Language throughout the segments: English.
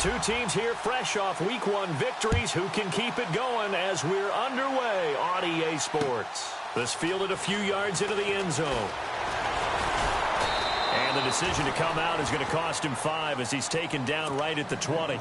Two teams here fresh off Week 1 victories. Who can keep it going as we're underway on EA Sports? This fielded a few yards into the end zone. And the decision to come out is going to cost him 5 as he's taken down right at the 20.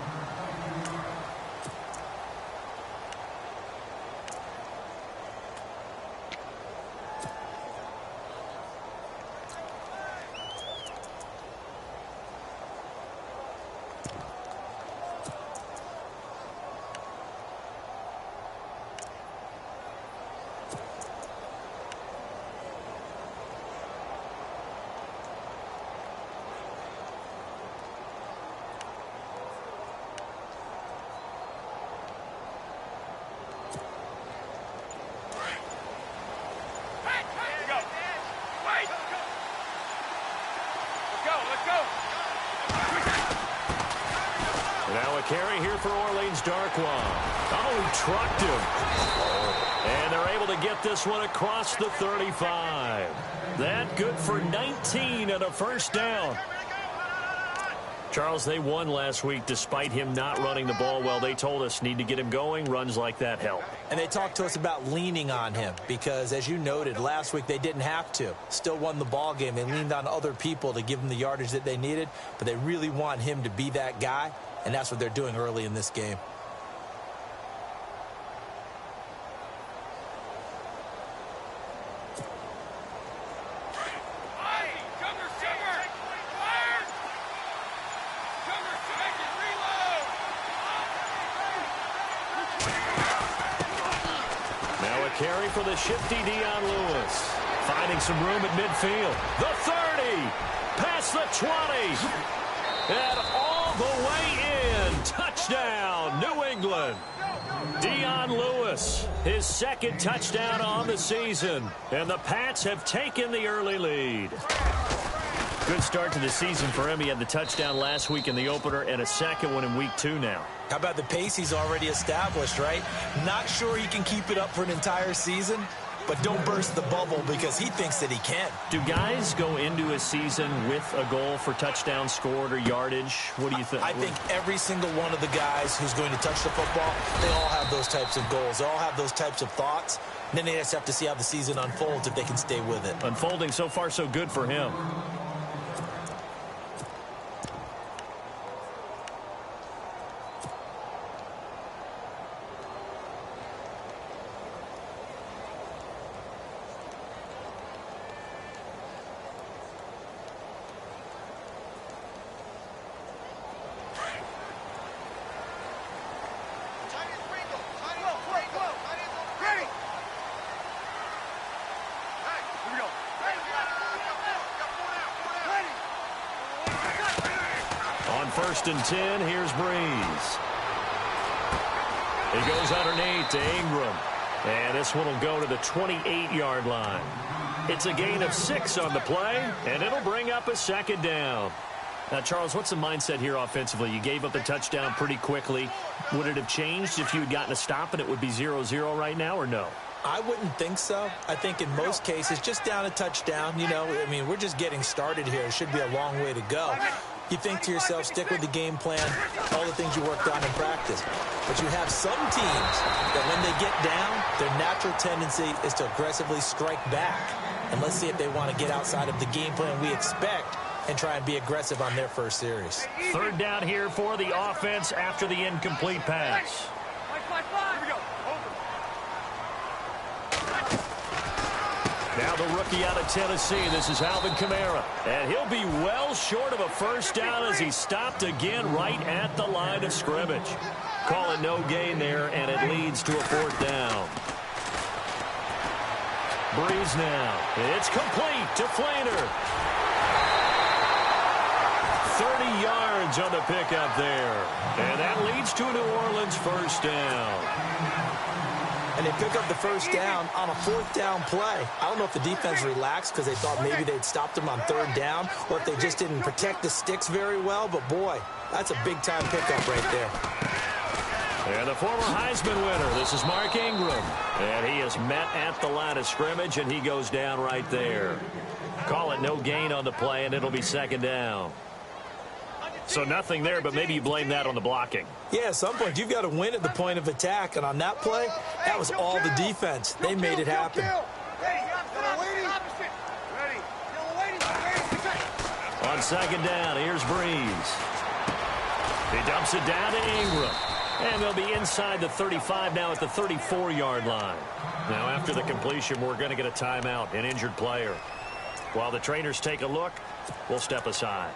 Now a carry here for Orleans Darkwa. Oh, he trucked him. And they're able to get this one across the 35. That good for 19 and a first down. Charles, they won last week despite him not running the ball well. They told us need to get him going. Runs like that help. And they talked to us about leaning on him because, as you noted, last week they didn't have to. Still won the ball game. They leaned on other people to give them the yardage that they needed, but they really want him to be that guy, and that's what they're doing early in this game. Carry for the shifty Dion Lewis. Finding some room at midfield. The 30. Past the 20. And all the way in. Touchdown, New England. Dion Lewis, his second touchdown on the season. And the Pats have taken the early lead. Good start to the season for him. He had the touchdown last week in the opener and a second one in Week 2 now. How about the pace he's already established, right? Not sure he can keep it up for an entire season, but don't burst the bubble because he thinks that he can. Do guys go into a season with a goal for touchdown scored or yardage? What do you think? I think every single one of the guys who's going to touch the football, they all have those types of goals. They all have those types of thoughts. Then they just have to see how the season unfolds if they can stay with it. Unfolding so far so good for him. First and 10, here's Breeze. He goes underneath to Ingram. And this one will go to the 28-yard line. It's a gain of 6 on the play, and it'll bring up a second down. Now, Charles, what's the mindset here offensively? You gave up the touchdown pretty quickly. Would it have changed if you had gotten a stop and it would be 0-0 right now, or no? I wouldn't think so. I think in most cases, just down a touchdown, you know, I mean, we're just getting started here. It should be a long way to go. You think to yourself, stick with the game plan, all the things you worked on in practice. But you have some teams that when they get down, their natural tendency is to aggressively strike back. And let's see if they want to get outside of the game plan we expect and try and be aggressive on their first series. Third down here for the offense after the incomplete pass. Here we go. Now the rookie out of Tennessee, this is Alvin Kamara. And he'll be well short of a first down as he stopped again right at the line of scrimmage. Call it no gain there, and it leads to a fourth down. Breeze now. It's complete to Flainer. 30 yards on the pickup there. And that leads to a New Orleans first down. And they pick up the first down on a fourth down play. I don't know if the defense relaxed because they thought maybe they'd stopped them on third down or if they just didn't protect the sticks very well. But, boy, that's a big-time pickup right there. And the former Heisman winner, this is Mark Ingram. And he is met at the line of scrimmage, and he goes down right there. Call it no gain on the play, and it'll be second down. So nothing there, but maybe you blame that on the blocking. Yeah, at some point, you've got to win at the point of attack. And on that play, that was all the defense. They made it happen. On second down, here's Breeze. He dumps it down to Ingram. And they'll be inside the 35 now at the 34-yard line. Now, after the completion, we're going to get a timeout, an injured player. While the trainers take a look, we'll step aside.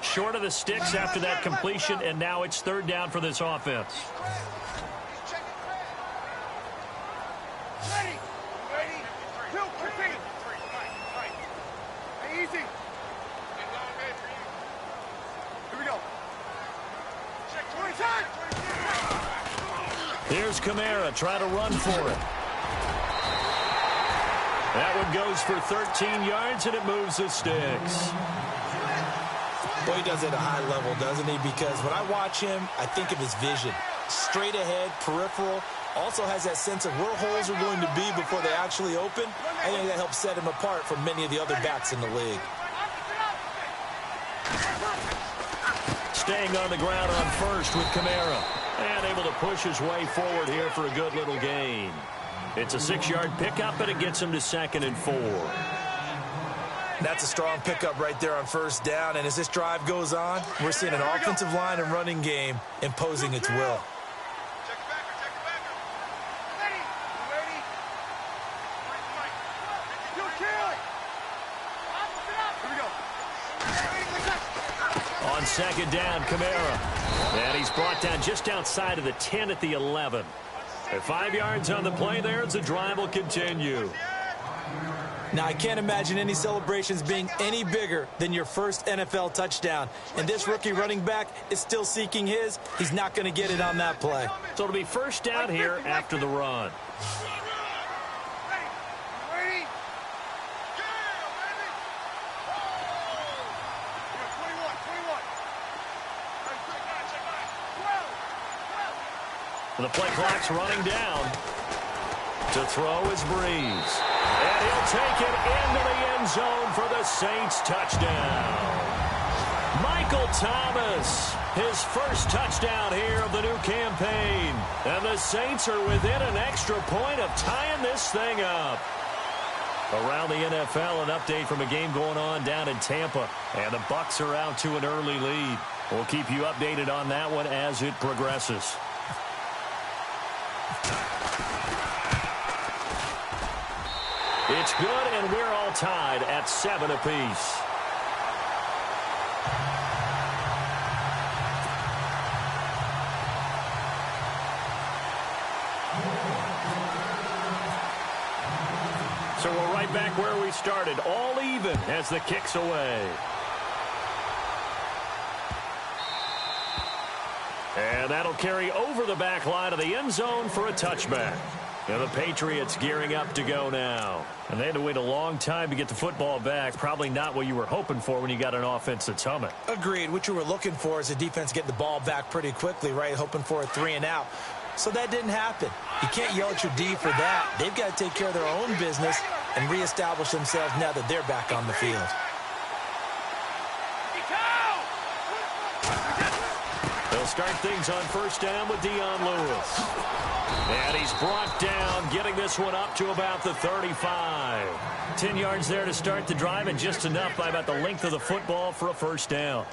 Short of the sticks after that completion, and now it's third down for this offense. Here's Kamara trying to run for it. That one goes for 13 yards, and it moves the sticks. Boy, he does it at a high level, doesn't he? Because when I watch him, I think of his vision. Straight ahead, peripheral. Also has that sense of where holes are going to be before they actually open. I think that helps set him apart from many of the other backs in the league. Staying on the ground on first with Kamara. And able to push his way forward here for a good little gain. It's a 6-yard pickup, and it gets him to 2nd and 4. That's a strong pickup right there on first down. And as this drive goes on, we're seeing an offensive line and running game imposing its will. On second down, Kamara. And he's brought down just outside of the 10 at the 11. At 5 yards on the play there, as the drive will continue. Now, I can't imagine any celebrations being any bigger than your first NFL touchdown. And this rookie running back is still seeking his. He's not going to get it on that play. So it'll be first down here after the run. And the play clock's running down. To throw is Breeze. And he'll take it into the end zone for the Saints touchdown. Michael Thomas, his first touchdown here of the new campaign. And the Saints are within an extra point of tying this thing up. Around the NFL, an update from a game going on down in Tampa. And the Bucs are out to an early lead. We'll keep you updated on that one as it progresses. It's good, and we're all tied at 7 apiece. So we're right back where we started, all even as the kick's away. And that'll carry over the back line of the end zone for a touchback. And the Patriots gearing up to go now. And they had to wait a long time to get the football back. Probably not what you were hoping for when you got an offense that's humming. Agreed. What you were looking for is a defense getting the ball back pretty quickly, right? Hoping for a 3 and out. So that didn't happen. You can't yell at your D for that. They've got to take care of their own business and reestablish themselves now that they're back on the field. They'll start things on first down with Dion Lewis. And he's brought down, getting this one up to about the 35. 10 yards there to start the drive, and just enough by about the length of the football for a first down.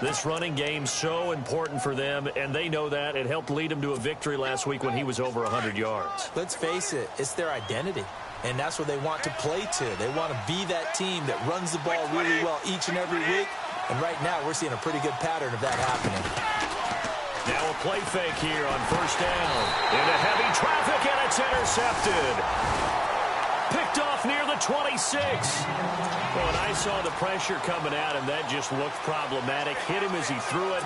This running game so important for them, and they know that. It helped lead them to a victory last week when he was over 100 yards. Let's face it, it's their identity, and that's what they want to play to. They want to be that team that runs the ball really well each and every week, and right now we're seeing a pretty good pattern of that happening. Now a play fake here on first down. Into heavy traffic, and it's intercepted. Picked off near the 26. Well, when I saw the pressure coming at him, that just looked problematic. Hit him as he threw it,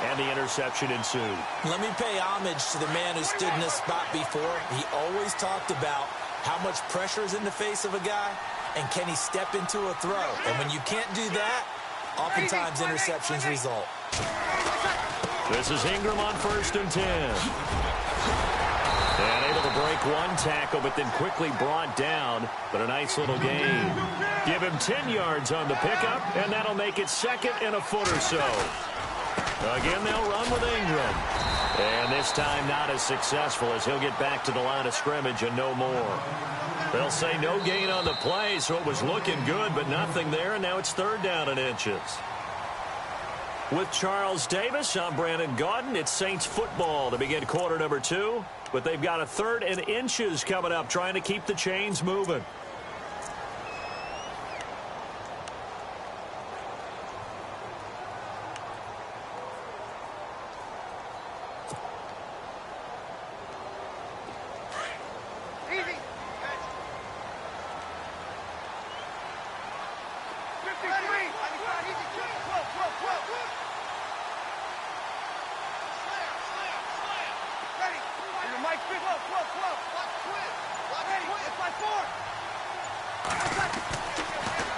and the interception ensued. Let me pay homage to the man who stood in this spot before. He always talked about how much pressure is in the face of a guy, and can he step into a throw. And when you can't do that, oftentimes interceptions result. This is Ingram on 1st and 10. And able to break one tackle, but then quickly brought down. But a nice little gain. Give him 10 yards on the pickup, and that'll make it 2nd and a foot or so. Again, they'll run with Ingram. And this time not as successful as he'll get back to the line of scrimmage and no more. They'll say no gain on the play, so it was looking good, but nothing there, and now it's 3rd down and inches. With Charles Davis, I'm Brandon Gaudin. It's Saints football to begin quarter number 2, but they've got a 3rd and inches coming up, trying to keep the chains moving.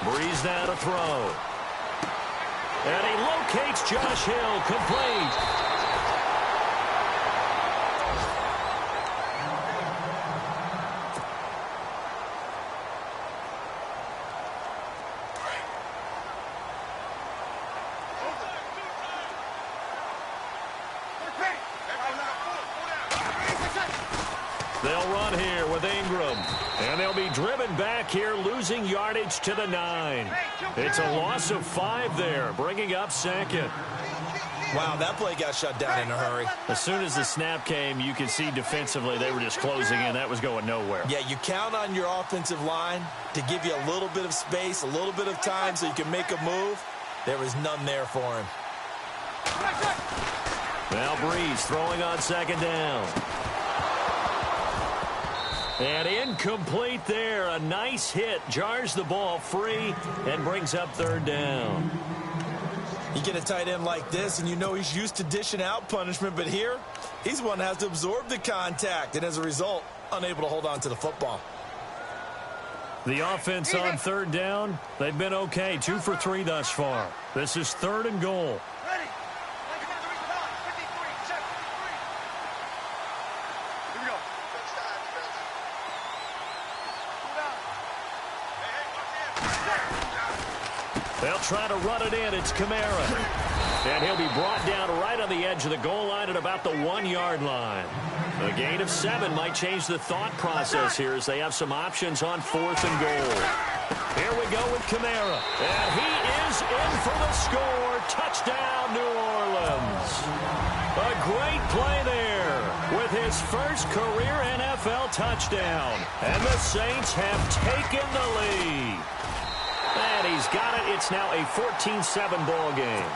Breeze now to throw. And he locates Josh Hill, complete. They'll run here with Ingram. And they'll be driven back here, losing yardage to the 9. It's a loss of 5 there, bringing up 2nd. Wow, that play got shut down in a hurry. As soon as the snap came, you could see defensively they were just closing in. That was going nowhere. Yeah, you count on your offensive line to give you a little bit of space, a little bit of time so you can make a move. There was none there for him. Now Breeze throwing on 2nd down. And incomplete there. A nice hit. Jars the ball free and brings up 3rd down. You get a tight end like this, and you know he's used to dishing out punishment, but here, he's one that has to absorb the contact, and as a result, unable to hold on to the football. The offense on 3rd down, they've been okay. 2 for 3 thus far. This is 3rd and goal. They'll try to run it in. It's Kamara. And he'll be brought down right on the edge of the goal line at about the 1-yard line. A gain of 7 might change the thought process here as they have some options on 4th and goal. Here we go with Kamara. And he is in for the score. Touchdown, New Orleans. A great play there with his first career NFL touchdown. And the Saints have taken the lead. And he's got it. It's now a 14-7 ball game.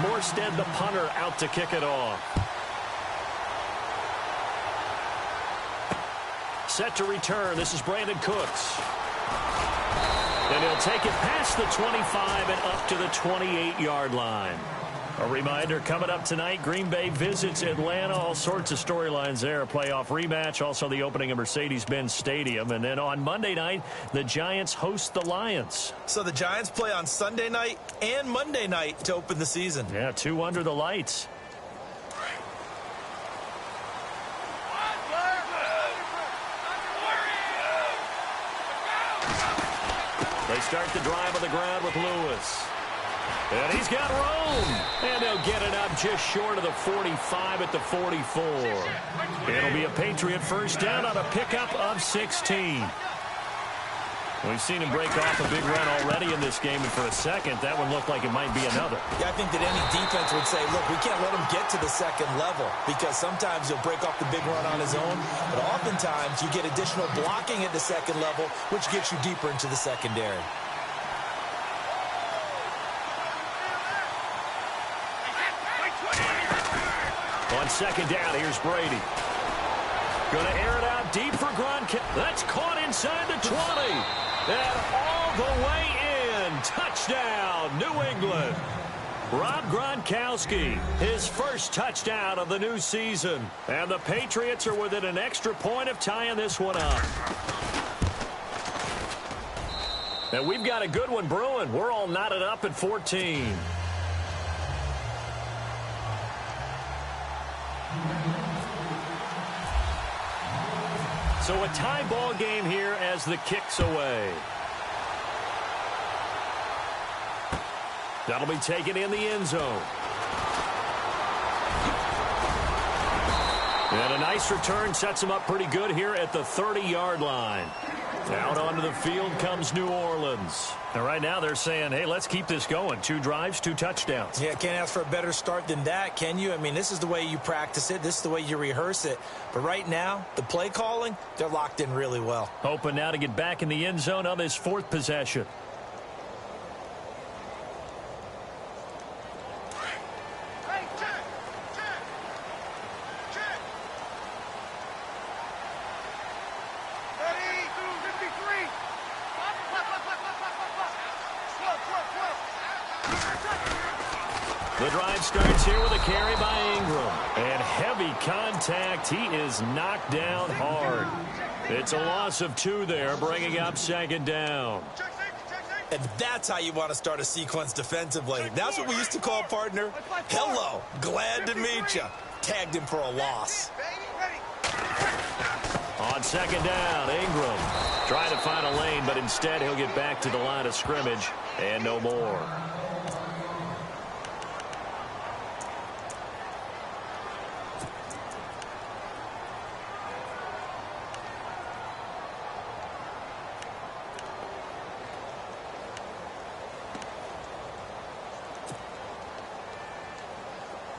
Morstead, the punter, out to kick it off. Set to return. This is Brandon Cooks. And he'll take it past the 25 and up to the 28-yard line. A reminder, coming up tonight, Green Bay visits Atlanta. All sorts of storylines there. A playoff rematch, also the opening of Mercedes-Benz Stadium. And then on Monday night, the Giants host the Lions. So the Giants play on Sunday night and Monday night to open the season. Yeah, 2 under the lights. They start the drive on the ground with Lewis. And he's got room. And they'll get it up just short of the 45 at the 44. It'll be a Patriot first down on a pickup of 16. We've seen him break off a big run already in this game, and for a second, that one looked like it might be another. Yeah, I think that any defense would say, look, we can't let him get to the second level, because sometimes he'll break off the big run on his own, but oftentimes you get additional blocking at the second level, which gets you deeper into the secondary. On 2nd down, here's Brady. Going to air it out deep for Gronkowski. That's caught inside the 20. And all the way in. Touchdown, New England. Rob Gronkowski, his first touchdown of the new season. And the Patriots are within an extra point of tying this one up. And we've got a good one brewing. We're all knotted up at 14. So a tie ball game here as the kick's away. That'll be taken in the end zone. And a nice return sets him up pretty good here at the 30-yard line. Out onto the field comes New Orleans. And right now they're saying, hey, let's keep this going. 2 drives, 2 touchdowns. Yeah, can't ask for a better start than that, can you? I mean, this is the way you practice it. This is the way you rehearse it. But right now, the play calling, they're locked in really well. Hoping now to get back in the end zone on this 4th possession. The drive starts here with a carry by Ingram. And heavy contact. He is knocked down hard. It's a loss of 2 there, bringing up 2nd down. And that's how you want to start a sequence defensively. That's what we used to call, partner, hello, glad to meet you. Tagged him for a loss. On 2nd down, Ingram trying to find a lane, but instead he'll get back to the line of scrimmage and no more.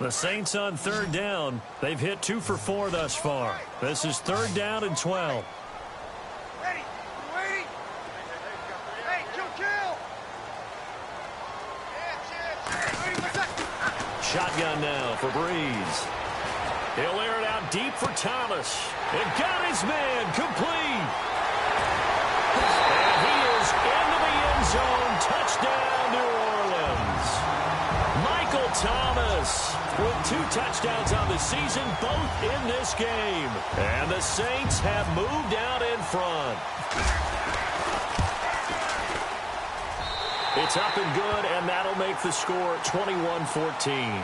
The Saints on 3rd down. They've hit 2 for 4 thus far. This is 3rd down and 12. Ready. Hey, kill. Shotgun now for Breeze. He'll air it out deep for Thomas. And got his man complete. And he is into the end zone. Touchdown, New Orleans. Michael Thomas with 2 touchdowns on the season, both in this game. And the Saints have moved out in front. It's up and good, and that'll make the score 21-14.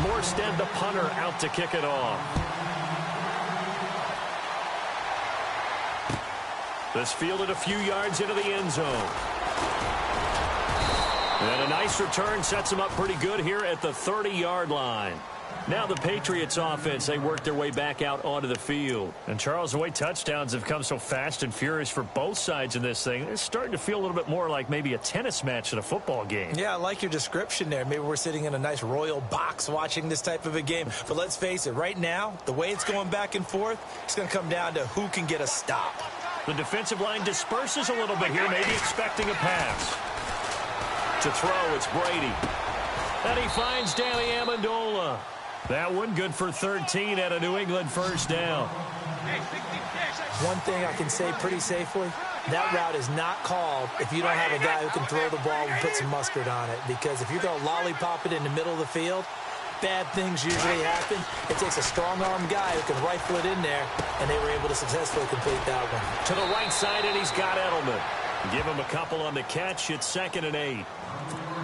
Morstead, the punter, out to kick it off. This fielded a few yards into the end zone. And a nice return sets them up pretty good here at the 30-yard line. Now the Patriots offense, they work their way back out onto the field. And Charles, the way touchdowns have come so fast and furious for both sides in this thing, it's starting to feel a little bit more like maybe a tennis match than a football game. Yeah, I like your description there. Maybe we're sitting in a nice royal box watching this type of a game. But let's face it, right now, the way it's going back and forth, it's going to come down to who can get a stop. The defensive line disperses a little bit here, maybe expecting a pass. To throw, it's Brady. And he finds Danny Amendola. That one good for 13 at a New England 1st down. One thing I can say pretty safely, that route is not called if you don't have a guy who can throw the ball and put some mustard on it. Because if you're going to lollipop it in the middle of the field, bad things usually happen. It takes a strong-arm guy who can rifle it in there, and they were able to successfully complete that one. To the right side, and he's got Edelman. Give him a couple on the catch. It's 2nd and 8.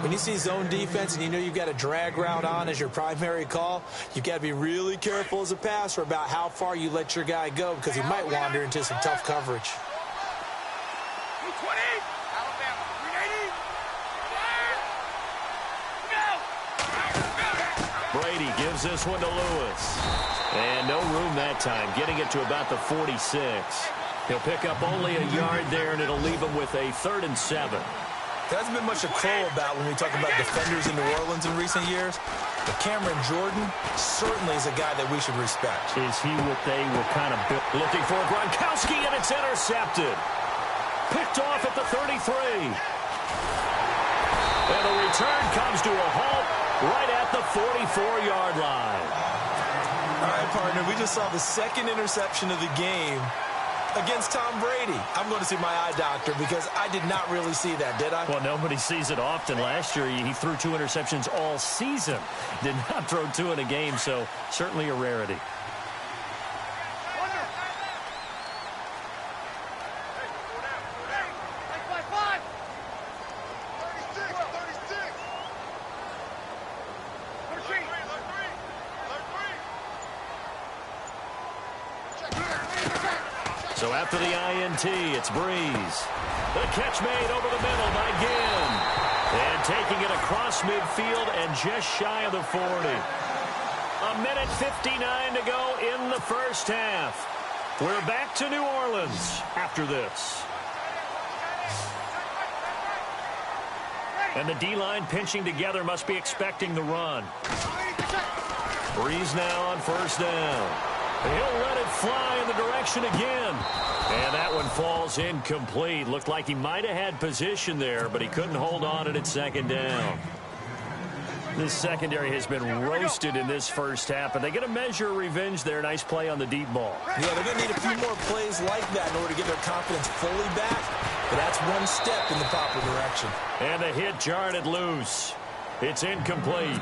When you see zone defense and you know you've got a drag route on as your primary call, you've got to be really careful as a passer about how far you let your guy go because he might wander into some tough coverage. 220. Alabama. 380. Brady gives this one to Lewis. And no room that time, getting it to about the 46. He'll pick up only a yard there, and it'll leave him with a 3rd and 7. There hasn't been much to crow about when we talk about defenders in New Orleans in recent years. But Cameron Jordan certainly is a guy that we should respect. Is he what they were kind of built? Looking for Gronkowski, and it's intercepted. Picked off at the 33. And the return comes to a halt right at the 44-yard line. All right, partner, we just saw the 2nd interception of the game against Tom Brady. I'm going to see my eye doctor because I did not really see that, did I? Well, nobody sees it often. Last year, he threw 2 interceptions all season. Did not throw 2 in a game, so certainly a rarity. So after the INT, it's Breeze. The catch made over the middle by Ginn. And taking it across midfield and just shy of the 40. A minute 59 to go in the first half. We're back to New Orleans after this. And the D-line pinching together must be expecting the run. Breeze now on first down. He'll let it fly in the direction again. And that one falls incomplete. Looked like he might have had position there, but he couldn't hold on at second down. This secondary has been roasted in this first half, and they get a measure of revenge there. Nice play on the deep ball. Yeah, they're going to need a few more plays like that in order to get their confidence fully back. But that's one step in the proper direction. And the hit jarred it loose. It's incomplete.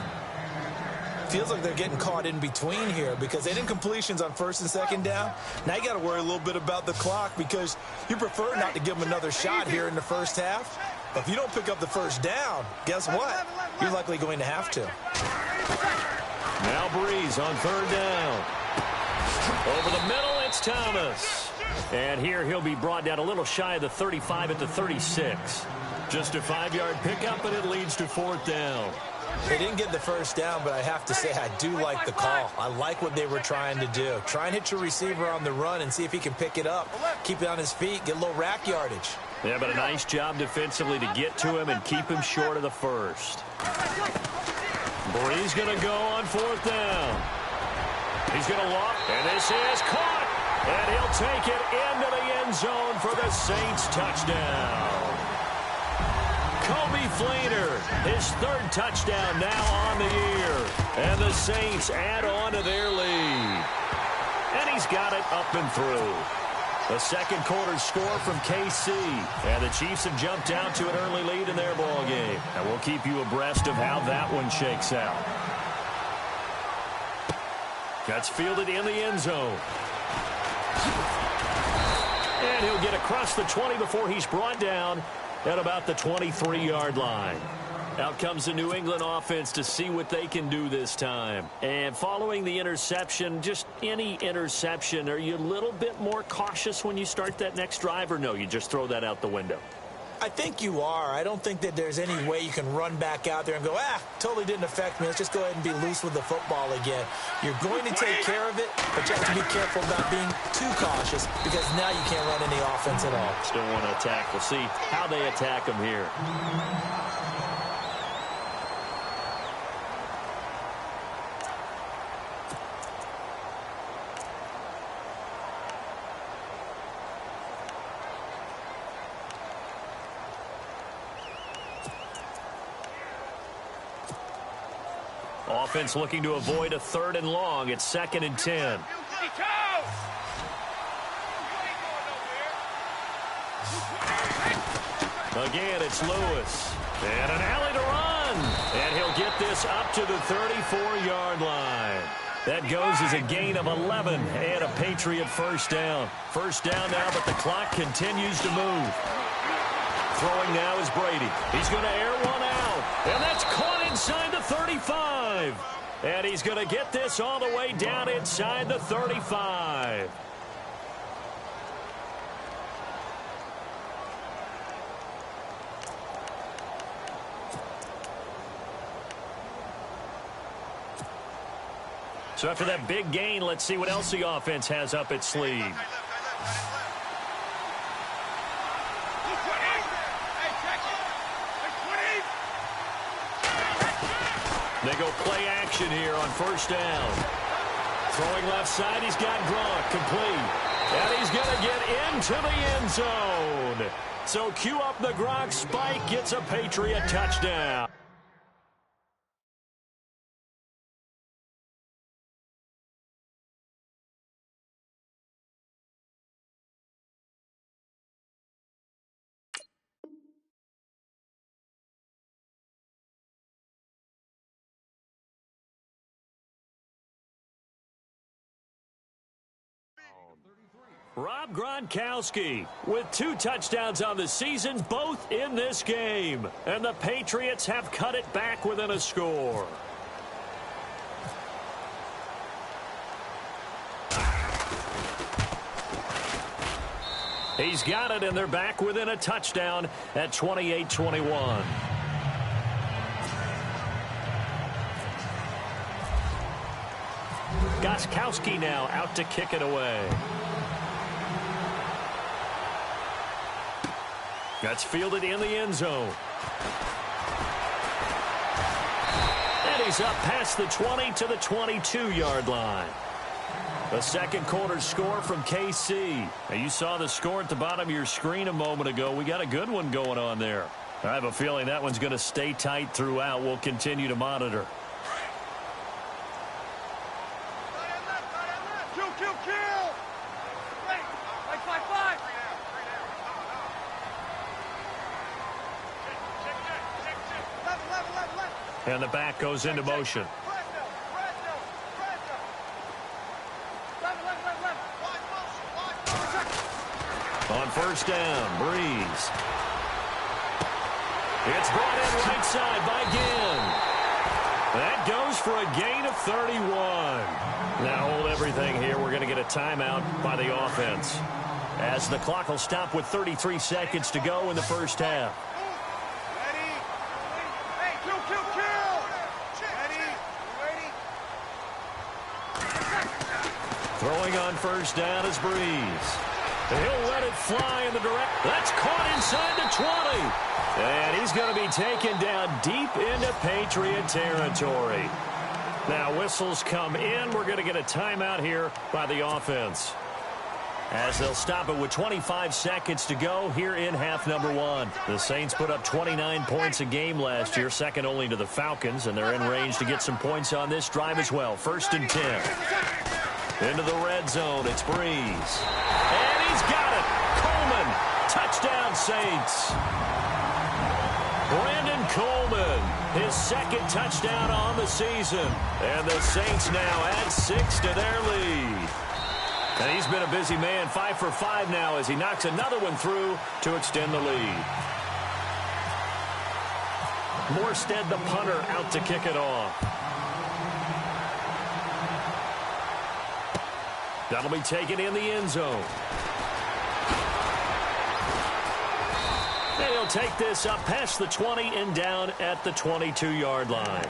Feels like they're getting caught in between here because they didn't completions on first and second down. Now you got to worry a little bit about the clock because you prefer not to give them another shot here in the first half. But if you don't pick up the first down, guess what? You're likely going to have to. Now Breeze on third down. Over the middle, it's Thomas. And here he'll be brought down a little shy of the 35 at the 36. Just a 5-yard pickup, and it leads to fourth down. They didn't get the first down, but I have to say I do like the call. I like what they were trying to do. Try and hit your receiver on the run and see if he can pick it up. Keep it on his feet, get a little rack yardage. Yeah, but a nice job defensively to get to him and keep him short of the first. Breeze going to go on fourth down. He's going to walk, and this is caught. And he'll take it into the end zone for the Saints touchdown. Kobe Fleener, his third touchdown now on the year. And the Saints add on to their lead. And he's got it up and through. The second quarter score from KC. And the Chiefs have jumped out to an early lead in their ball game. And we'll keep you abreast of how that one shakes out. That's fielded in the end zone. And he'll get across the 20 before he's brought down at about the 23-yard line. Out comes the New England offense to see what they can do this time. And following the interception, just any interception, are you a little bit more cautious when you start that next drive, or no, you just throw that out the window? I think you are. I don't think that there's any way you can run back out there and go, totally didn't affect me. Let's just go ahead and be loose with the football again. You're going to take care of it, but you have to be careful about being too cautious because now you can't run any offense at all. Still want to attack. We'll see how they attack them here. Offense looking to avoid a 3rd and long. It's 2nd and 10. Again, it's Lewis. And an alley to run. And he'll get this up to the 34-yard line. That goes as a gain of 11 and a Patriot first down. First down now, but the clock continues to move. Throwing now is Brady. He's going to air one out. And that's caught inside the 35. And he's going to get this all the way down inside the 35. So after that big gain, let's see what else the offense has up its sleeve. They go play action here on first down. Throwing left side, he's got Gronk complete. And he's going to get into the end zone. So cue up the Gronk spike, gets a Patriot touchdown. Rob Gronkowski with 2 touchdowns on the season, both in this game. And the Patriots have cut it back within a score. He's got it, and they're back within a touchdown at 28-21. Gostkowski now out to kick it away. That's fielded in the end zone. And he's up past the 20 to the 22-yard line. The second quarter score from KC. Now, you saw the score at the bottom of your screen a moment ago. We got a good one going on there. I have a feeling that one's going to stay tight throughout. We'll continue to monitor. Kill! Right, 5-5. And the back goes into motion. On first down, Breeze. It's brought in right side by Ginn. That goes for a gain of 31. Now hold everything here. We're going to get a timeout by the offense, as the clock will stop with 33 seconds to go in the first half. Ready? Hey, kill! Ready? Throwing on first down is Breeze. He'll let it fly in the direct. That's caught inside the 20. And he's going to be taken down deep into Patriot territory. Now whistles come in. We're going to get a timeout here by the offense, as they'll stop it with 25 seconds to go here in half number one. The Saints put up 29 points a game last year, second only to the Falcons, and they're in range to get some points on this drive as well. First and 10. Into the red zone, it's Breeze. And he's got it. Coleman, touchdown Saints. Brandon Coleman, his second touchdown on the season. And the Saints now add 6 to their lead. And he's been a busy man, 5 for 5 now as he knocks another one through to extend the lead. Morstead, the punter, out to kick it off. That'll be taken in the end zone. And he'll take this up past the 20 and down at the 22-yard line.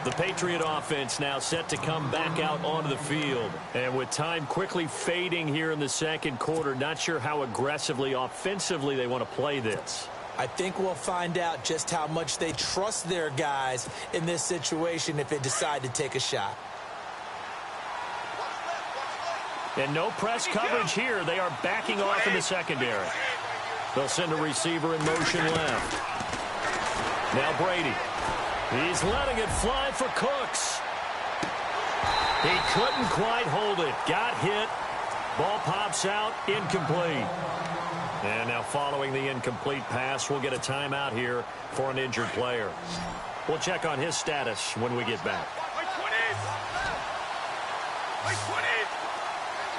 The Patriot offense now set to come back out onto the field. And with time quickly fading here in the second quarter, not sure how aggressively, offensively they want to play this. I think we'll find out just how much they trust their guys in this situation if they decide to take a shot. And no press coverage here. They are backing off in the secondary. They'll send a receiver in motion left. Now Brady. He's letting it fly for Cooks. He couldn't quite hold it. Got hit. Ball pops out. Incomplete. And now following the incomplete pass, we'll get a timeout here for an injured player. We'll check on his status when we get back.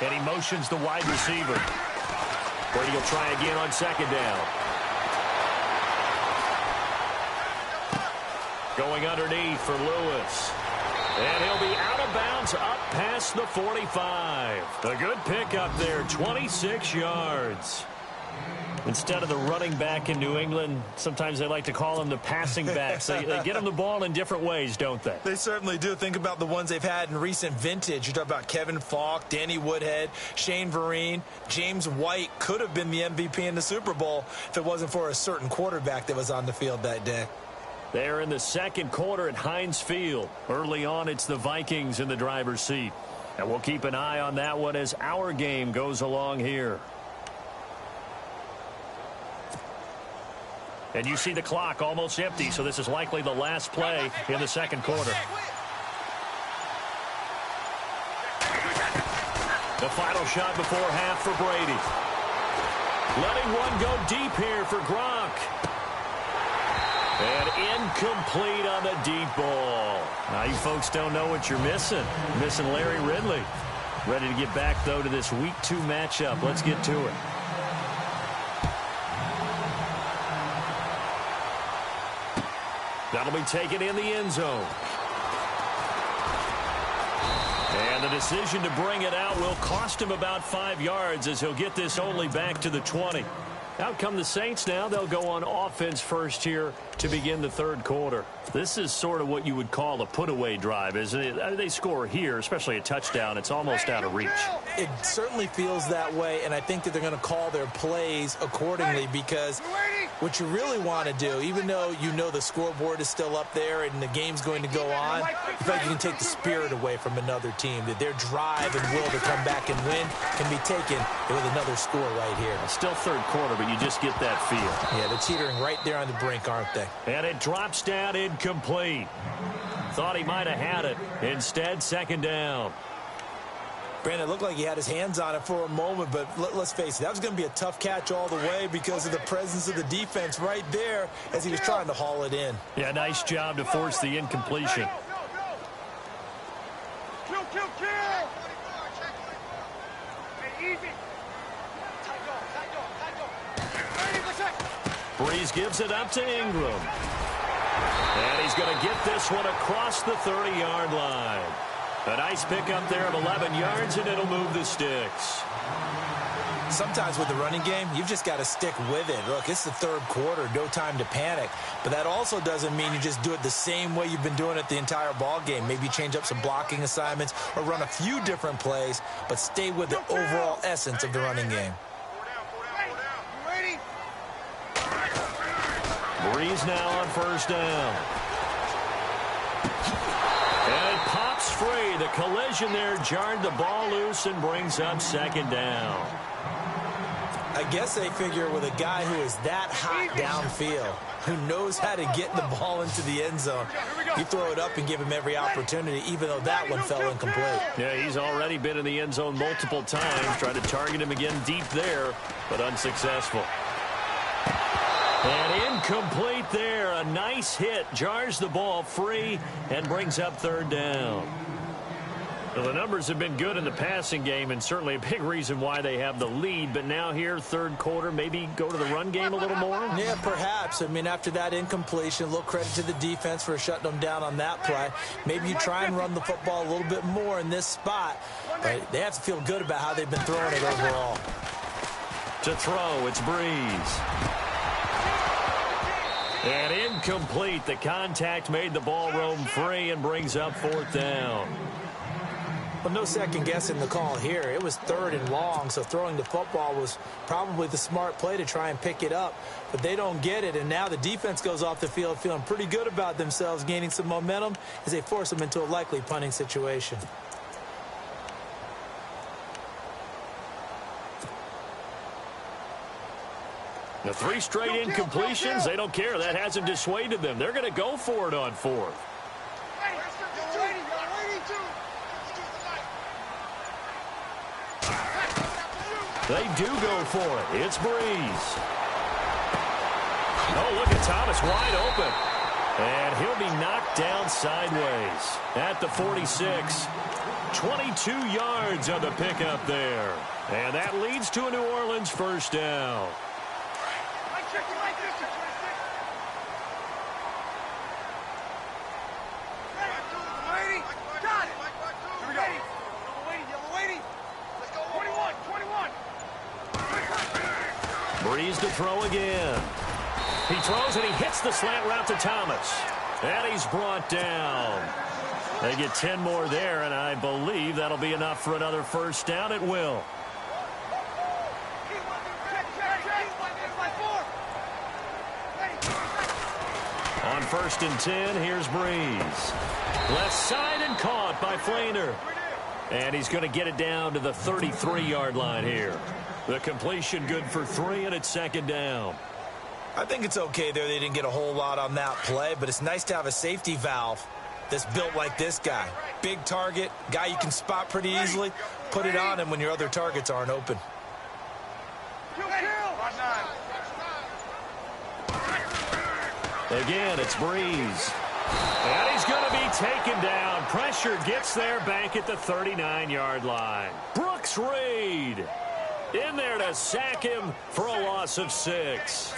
And he motions the wide receiver. Brady will try again on second down. Going underneath for Lewis. And he'll be out of bounds up past the 45. A good pickup there, 26 yards. Instead of the running back in New England, sometimes they like to call them the passing backs. They get them the ball in different ways, don't they? They certainly do. Think about the ones they've had in recent vintage. You talk about Kevin Falk, Danny Woodhead, Shane Vereen. James White could have been the MVP in the Super Bowl if it wasn't for a certain quarterback that was on the field that day. They're in the second quarter at Heinz Field. Early on, it's the Vikings in the driver's seat. And we'll keep an eye on that one as our game goes along here. And you see the clock almost empty, so this is likely the last play in the second quarter. The final shot before half for Brady. Letting one go deep here for Gronk. And incomplete on the deep ball. Now, you folks don't know what you're missing. You're missing Larry Ridley. Ready to get back, though, to this Week 2 matchup. Let's get to it. That'll be taken in the end zone. And the decision to bring it out will cost him about 5 yards as he'll get this only back to the 20. Out come the Saints now. They'll go on offense first here to begin the third quarter. This is sort of what you would call a put-away drive, isn't it? They score here, especially a touchdown. It's almost out of reach. It certainly feels that way, and I think that they're going to call their plays accordingly because what you really want to do, even though you know the scoreboard is still up there and the game's going to go on, you feel like you can take the spirit away from another team, that their drive and will to come back and win can be taken with another score right here. Still third quarter, but you just get that feel. Yeah, they're teetering right there on the brink, aren't they? And it drops down incomplete. Thought he might have had it. Instead, second down. Brandon, it looked like he had his hands on it for a moment, but let's face it, that was going to be a tough catch all the way because of the presence of the defense right there as he was trying to haul it in. Yeah, nice job to force the incompletion. Kill! Hey, easy. Breeze gives it up to Ingram. And he's going to get this one across the 30-yard line. A nice pickup there of 11 yards, and it'll move the sticks. Sometimes with the running game, you've just got to stick with it. Look, it's the third quarter, no time to panic. But that also doesn't mean you just do it the same way you've been doing it the entire ball game. Maybe change up some blocking assignments or run a few different plays, but stay with the overall essence of the running game. Breeze now on first down. And it pops free. The collision there jarred the ball loose and brings up second down. I guess they figure with a guy who is that hot downfield, who knows how to get the ball into the end zone, you throw it up and give him every opportunity, even though that one fell incomplete. Yeah, he's already been in the end zone multiple times. Tried to target him again deep there, but unsuccessful. And incomplete there. A nice hit. Jars the ball free and brings up third down. Well, the numbers have been good in the passing game and certainly a big reason why they have the lead. But now here, third quarter, maybe go to the run game a little more? Yeah, perhaps. I mean, after that incompletion, a little credit to the defense for shutting them down on that play. Maybe you try and run the football a little bit more in this spot. But they have to feel good about how they've been throwing it overall. To throw, it's Breeze. And incomplete. The contact made the ball roam free and brings up fourth down. Well, no second guessing the call here. It was third and long, so throwing the football was probably the smart play to try and pick it up. But they don't get it, and now the defense goes off the field feeling pretty good about themselves, gaining some momentum as they force them into a likely punting situation. The 3 straight incompletions, they don't care. That hasn't dissuaded them. They're going to go for it on fourth. They do go for it. It's Breeze. Oh, look at Thomas wide open. And he'll be knocked down sideways at the 46. 22 yards on the pickup there. And that leads to a New Orleans first down. Breeze to throw again. He throws and he hits the slant route to Thomas. And he's brought down. They get 10 more there, and I believe that'll be enough for another first down. It will. On first and 10, here's Breeze. Left side and caught by Flainer. And he's going to get it down to the 33-yard line here. The completion good for 3, and it's second down. I think it's okay there. They didn't get a whole lot on that play, but it's nice to have a safety valve that's built like this guy. Big target, guy you can spot pretty easily. Put it on him when your other targets aren't open. Again, it's Breeze. And he's going to be taken down. Pressure gets there back at the 39-yard line. Brooks Reed in there to sack him for a loss of 6.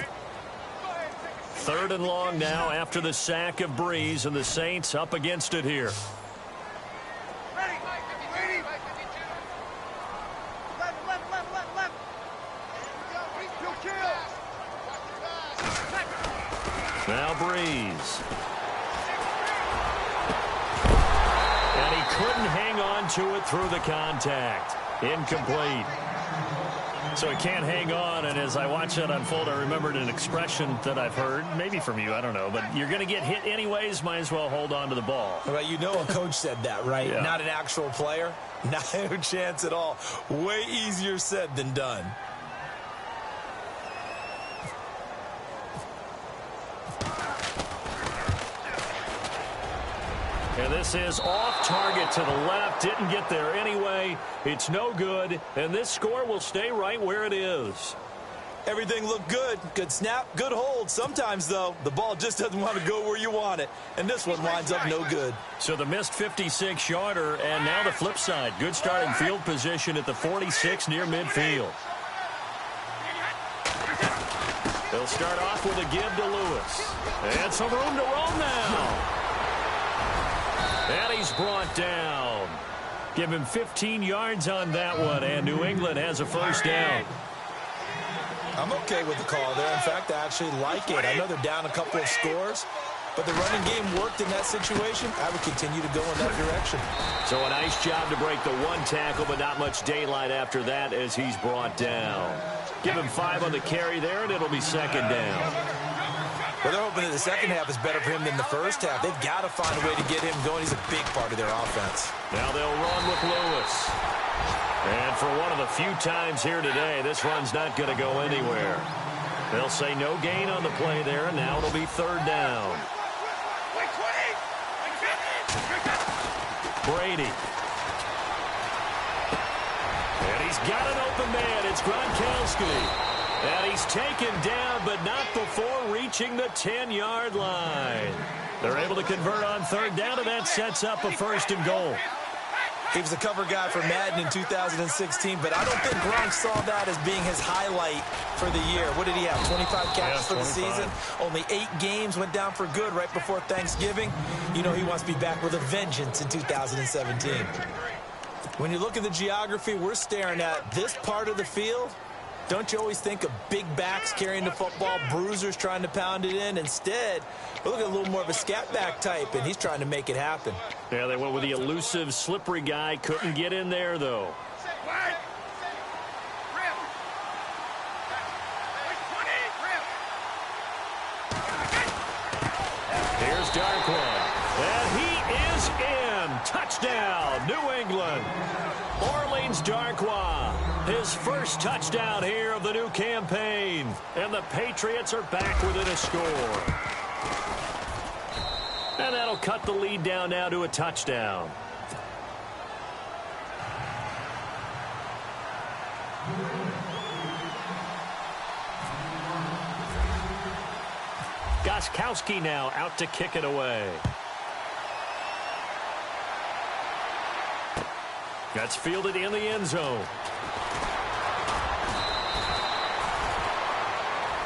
Third and long now after the sack of Breeze, and the Saints up against it here. Now Breeze. And he couldn't hang on to it through the contact. Incomplete. So he can't hang on, and as I watch that unfold, I remembered an expression that I've heard, maybe from you, I don't know, but you're going to get hit anyways, might as well hold on to the ball. Well, you know a coach said that, right? Yeah. Not an actual player. Not a chance at all. Way easier said than done. And this is off target to the left. Didn't get there anyway. It's no good. And this score will stay right where it is. Everything looked good. Good snap, good hold. Sometimes, though, the ball just doesn't want to go where you want it. And this one winds up no good. So the missed 56-yarder, and now the flip side. Good starting field position at the 46 near midfield. They'll start off with a give to Lewis. And some room to roam now. And he's brought down. Give him 15 yards on that one, and New England has a first down. I'm okay with the call there. In fact, I actually like it. I know they're down a couple of scores, but the running game worked in that situation. I would continue to go in that direction. So a nice job to break the one tackle, but not much daylight after that as he's brought down. Give him 5 on the carry there, and it'll be second down. Well, they're hoping that the second half is better for him than the first half. They've got to find a way to get him going. He's a big part of their offense. Now they'll run with Lewis. And for one of the few times here today, this run's not going to go anywhere. They'll say no gain on the play there, and now it'll be third down. Brady. And he's got an open man. It's Gronkowski. And he's taken down, but not before reaching the 10-yard line. They're able to convert on third down, and that sets up a first and goal. He was the cover guy for Madden in 2016, but I don't think Gronk saw that as being his highlight for the year. What did he have, 25 catches for the season? Only 8 games, went down for good right before Thanksgiving. You know he wants to be back with a vengeance in 2017. When you look at the geography we're staring at, this part of the field, don't you always think of big backs carrying the football, bruisers trying to pound it in? Instead, we look at a little more of a scat back type, and he's trying to make it happen. Yeah, they went with the elusive, slippery guy. Couldn't get in there, though. Here's Darkwa. And he is in. Touchdown, New England. Orleans Darkwa. His first touchdown here of the new campaign. And the Patriots are back within a score. And that'll cut the lead down now to a touchdown. Gostkowski now out to kick it away. That's fielded in the end zone.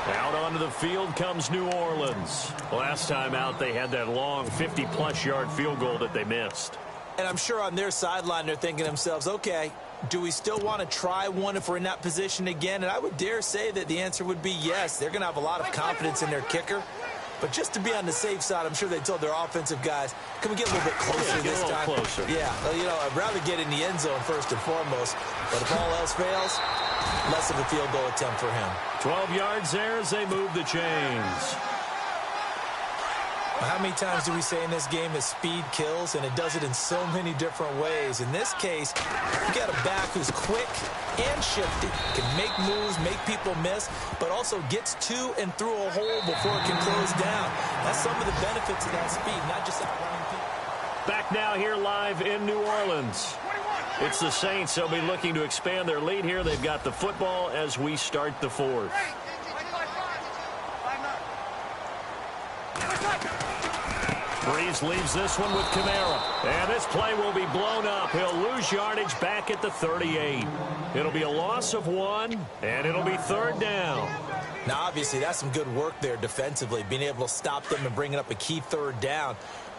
Out onto the field comes New Orleans. Last time out, they had that long 50-plus yard field goal that they missed. And I'm sure on their sideline, they're thinking to themselves, okay, do we still want to try one if we're in that position again? And I would dare say that the answer would be yes. They're going to have a lot of confidence in their kicker. But just to be on the safe side, I'm sure they told their offensive guys, can we get a little bit closer this time? Closer. Yeah, well, you know, I'd rather get in the end zone first and foremost. But if all else fails, less of a field goal attempt for him. 12 yards there as they move the chains. How many times do we say in this game that speed kills, and it does it in so many different ways? In this case, you got a back who's quick and shifty, can make moves, make people miss, but also gets to and through a hole before it can close down. That's some of the benefits of that speed, not just outrunning people. Back now here live in New Orleans. It's the Saints. They'll be looking to expand their lead here. They've got the football as we start the fourth. Breeze leaves this one with Kamara. And this play will be blown up. He'll lose yardage back at the 38. It'll be a loss of 1, and it'll be third down. Now, obviously, that's some good work there defensively, being able to stop them and bringing up a key third down.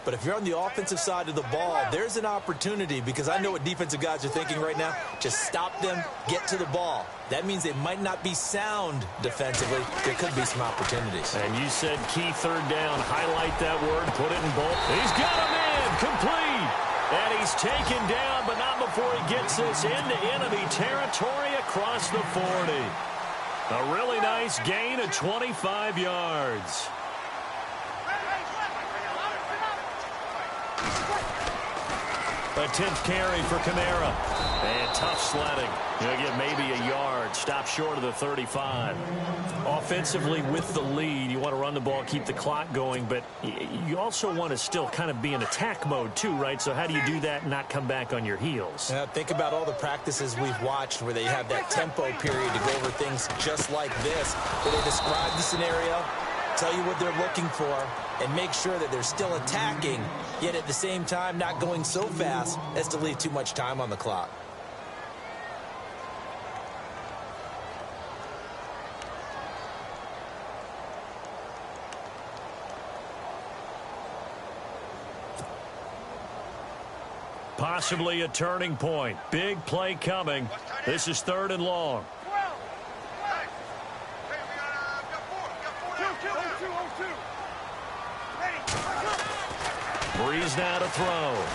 But if you're on the offensive side of the ball, there's an opportunity, because I know what defensive guys are thinking right now. Just stop them, get to the ball. That means they might not be sound defensively. There could be some opportunities. And you said key third down. Highlight that word, put it in bold. He's got him in, complete. And he's taken down, but not before he gets this into enemy territory across the 40. A really nice gain of 25 yards. A 10th carry for Kamara. And tough sledding. He'll get maybe a yard. Stop short of the 35. Offensively with the lead, you want to run the ball, keep the clock going, but you also want to still kind of be in attack mode too, right? So how do you do that and not come back on your heels? Think about all the practices we've watched where they have that tempo period to go over things just like this, where they describe the scenario, tell you what they're looking for, and make sure that they're still attacking, yet at the same time not going so fast as to leave too much time on the clock. Possibly a turning point. Big play coming. This is 3rd and long. Breeze now to throw.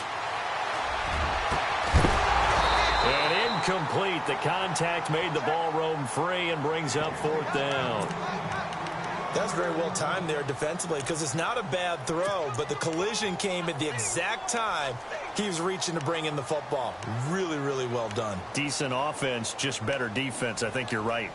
And incomplete. The contact made the ball roam free and brings up 4th down. That's very well timed there defensively, because it's not a bad throw, but the collision came at the exact time he was reaching to bring in the football. Really, really well done. Decent offense, just better defense. I think you're right.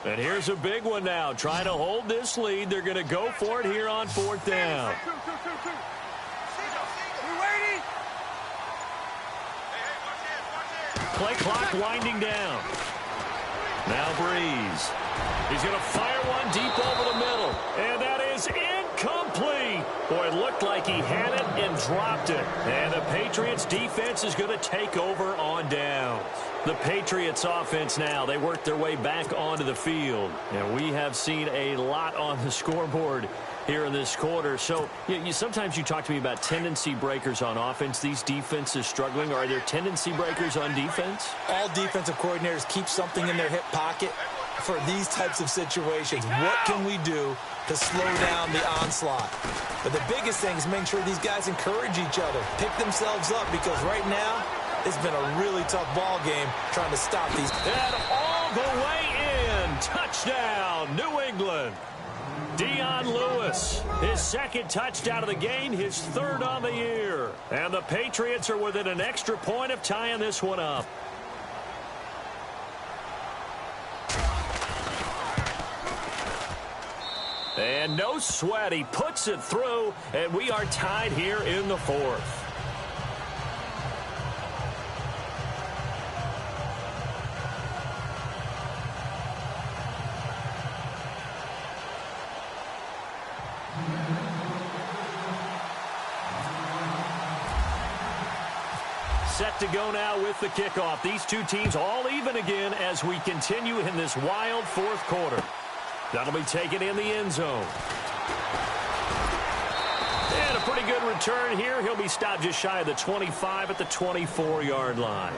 And here's a big one now. Trying to hold this lead. They're going to go for it here on 4th down. Play clock winding down. Now Breeze. He's going to fire one deep over the middle. And that is incomplete. Boy, it looked like he had it and dropped it. And the Patriots defense is going to take over on downs. The Patriots offense now, they work their way back onto the field. And we have seen a lot on the scoreboard here in this quarter. So sometimes you talk to me about tendency breakers on offense. These defenses struggling. Are there tendency breakers on defense? All defensive coordinators keep something in their hip pocket for these types of situations. What can we do to slow down the onslaught? But the biggest thing is make sure these guys encourage each other, pick themselves up, because right now it's been a really tough ball game trying to stop these. And all the way in. Touchdown, New England. Dion Lewis, his 2nd touchdown of the game, his 3rd on the year. And the Patriots are within an extra point of tying this one up. And no sweat, he puts it through, and we are tied here in the 4th. Set to go now with the kickoff. These two teams all even again as we continue in this wild 4th quarter. That'll be taken in the end zone. And a pretty good return here. He'll be stopped just shy of the 25 at the 24-yard line.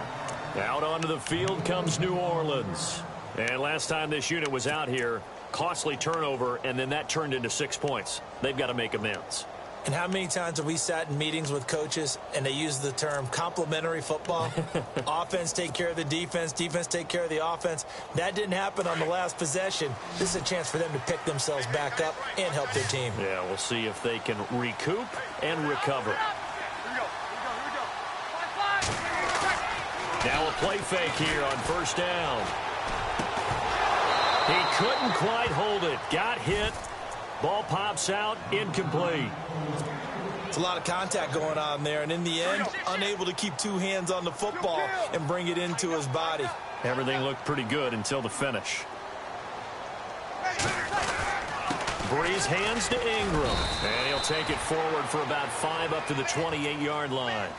Out onto the field comes New Orleans. And last time this unit was out here, costly turnover, and then that turned into 6 points. They've got to make amends. And how many times have we sat in meetings with coaches and they use the term complementary football? Offense take care of the defense, defense take care of the offense. That didn't happen on the last possession. This is a chance for them to pick themselves back up and help their team. Yeah, we'll see if they can recoup and recover. Now a play fake here on 1st down. He couldn't quite hold it. Got hit. Ball pops out, incomplete. It's a lot of contact going on there, and in the end, unable to keep 2 hands on the football and bring it into his body. Everything looked pretty good until the finish. Breeze hands to Ingram, and he'll take it forward for about 5 up to the 28-yard line.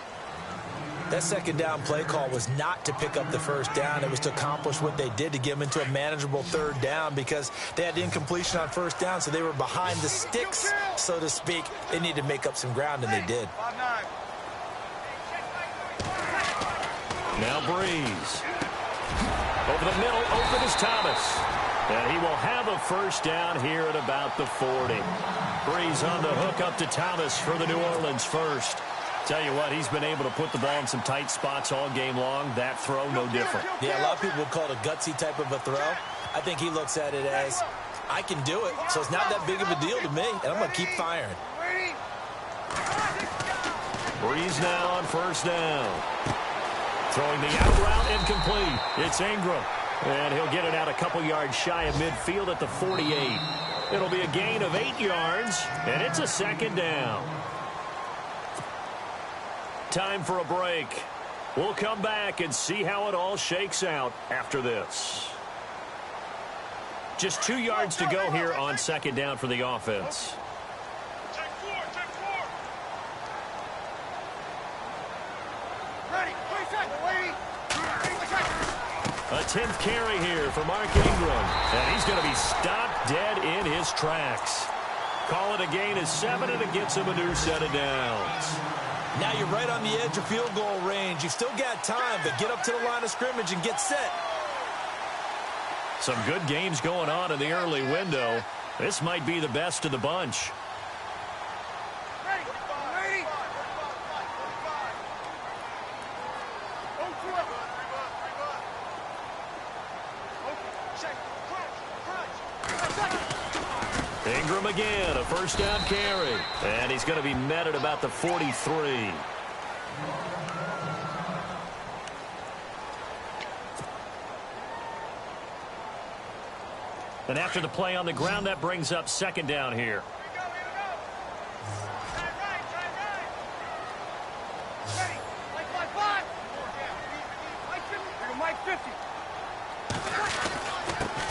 That second down play call was not to pick up the first down. It was to accomplish what they did, to get them into a manageable third down, because they had incompletion on first down, so they were behind the sticks, so to speak. They needed to make up some ground, and they did. Now Breeze. Over the middle, open is Thomas. And he will have a first down here at about the 40. Breeze on the hook up to Thomas for the New Orleans first. Tell you what, he's been able to put the ball in some tight spots all game long. That throw, no different. Yeah, a lot of people would call it a gutsy type of a throw. I think he looks at it as, I can do it, so it's not that big of a deal to me, and I'm going to keep firing. Breeze now on first down. Throwing the out route incomplete. It's Ingram. And he'll get it out a couple yards shy of midfield at the 48. It'll be a gain of 8 yards, and it's a second down. Time for a break. We'll come back and see how it all shakes out after this. Just 2 yards to go here on second down for the offense. A 10th carry here for Mark Ingram. And he's going to be stopped dead in his tracks. Call it a gain of 7, and it gets him a new set of downs. Now you're right on the edge of field goal range. You've still got time, but get up to the line of scrimmage and get set. Some good games going on in the early window. This might be the best of the bunch. Ingram again, a first down carry. And he's going to be met at about the 43. And after the play on the ground, that brings up second down here.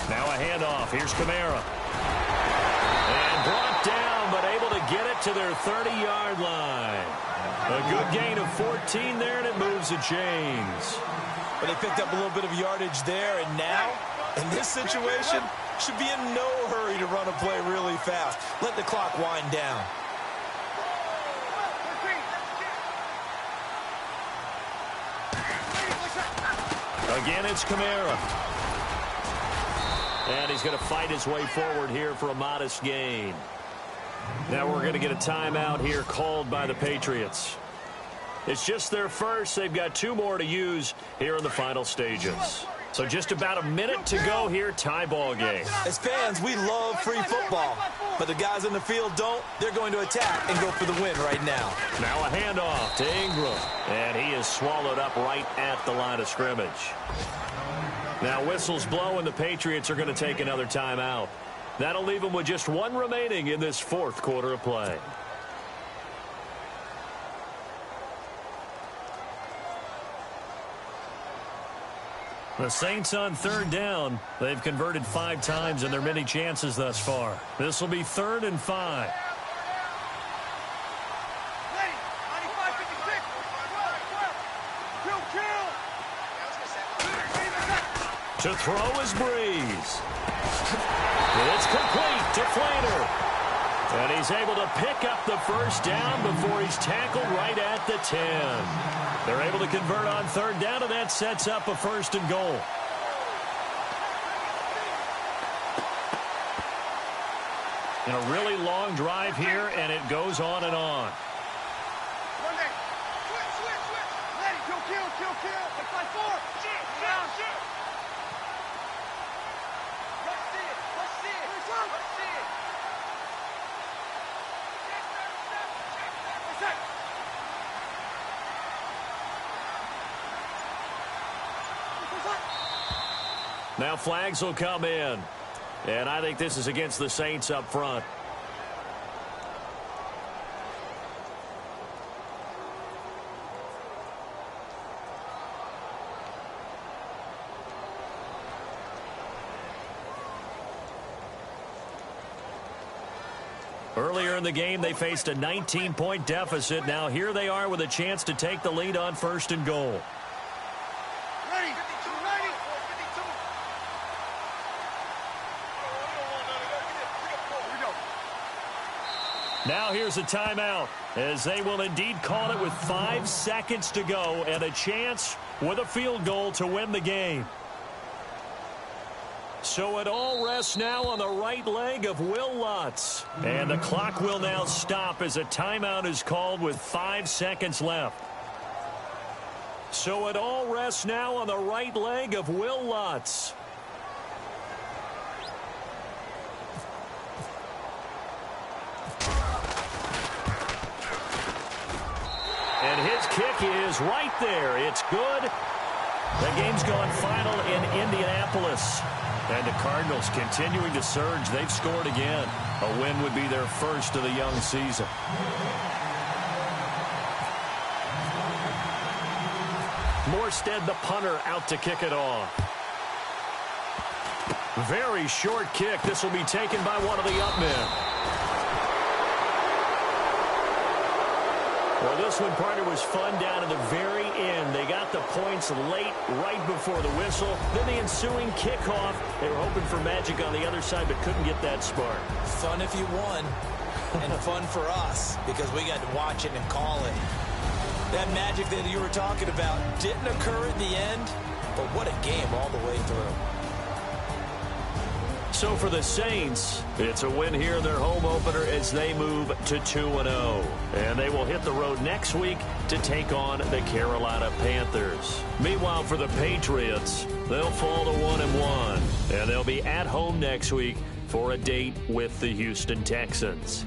Now a handoff. Here's Kamara. And brought down, but able to get it to their 30-yard line. A good gain of 14 there, and it moves the chains. But they picked up a little bit of yardage there, and now, in this situation, should be in no hurry to run a play really fast. Let the clock wind down. Again, it's Kamara. And he's going to fight his way forward here for a modest gain. Now we're going to get a timeout here called by the Patriots. It's just their first. They've got 2 more to use here in the final stages. So just about a minute to go here, tie ball game. As fans, we love free football. But the guys in the field don't. They're going to attack and go for the win right now. Now a handoff to Ingram. And he is swallowed up right at the line of scrimmage. Now whistles blow, and the Patriots are going to take another timeout. That'll leave them with just 1 remaining in this 4th quarter of play. The Saints on 3rd down. They've converted 5 times in their many chances thus far. This will be 3rd and 5. To throw is Breeze. It's complete to Flater. And he's able to pick up the first down before he's tackled right at the 10. They're able to convert on 3rd down, and that sets up a 1st and goal. And a really long drive here, and it goes on and on. Now flags will come in. And I think this is against the Saints up front. Earlier in the game, they faced a 19-point deficit. Now here they are with a chance to take the lead on 1st and goal. Ready. 52, ready. 52. Now here's a timeout, as they will indeed call it with 5 seconds to go and a chance with a field goal to win the game. So it all rests now on the right leg of Will Lutz. And the clock will now stop as a timeout is called with 5 seconds left. So it all rests now on the right leg of Will Lutz. And his kick is right there. It's good. The game's gone final in Indianapolis. And the Cardinals continuing to surge. They've scored again. A win would be their first of the young season. Morstead, the punter, out to kick it off. Very short kick. This will be taken by one of the up men. Well, this one, partner, was fun down to the very end. They got the points late, right before the whistle. Then the ensuing kickoff. They were hoping for magic on the other side, but couldn't get that spark. Fun if you won, and fun for us, because we got to watch it and call it. That magic that you were talking about didn't occur at the end, but what a game all the way through. So for the Saints, it's a win here in their home opener as they move to 2-0. And they will hit the road next week to take on the Carolina Panthers. Meanwhile, for the Patriots, they'll fall to 1-1. And they'll be at home next week for a date with the Houston Texans.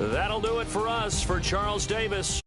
That'll do it for us. For Charles Davis.